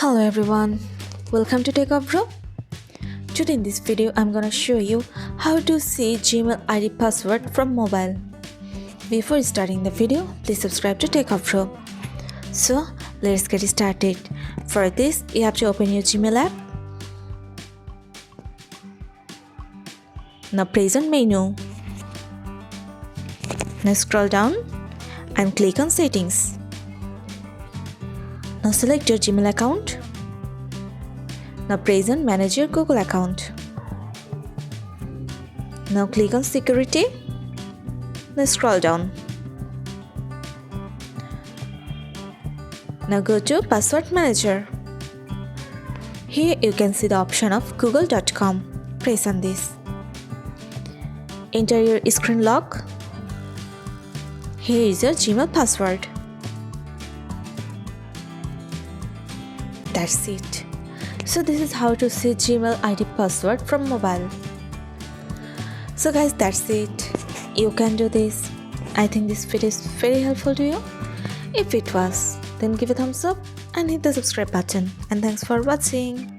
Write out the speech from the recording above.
Hello everyone, welcome to Techavro. Today in this video I'm gonna show you how to see Gmail ID password from mobile. Before starting the video, please subscribe to Techavro. So let's get started. For this, you have to open your Gmail app. Now press on menu. Now scroll down and click on settings. Now select your Gmail account. Now press on manage your Google account. Now click on security. Now scroll down. Now go to password manager. Here you can see the option of google.com. Press on this. Enter your screen lock. Here is your Gmail password. That's it. So this is how to see Gmail ID password from mobile. So guys, that's it. You can do this. I think this video is very helpful to you. If it was, then give a thumbs up and hit the subscribe button. And thanks for watching.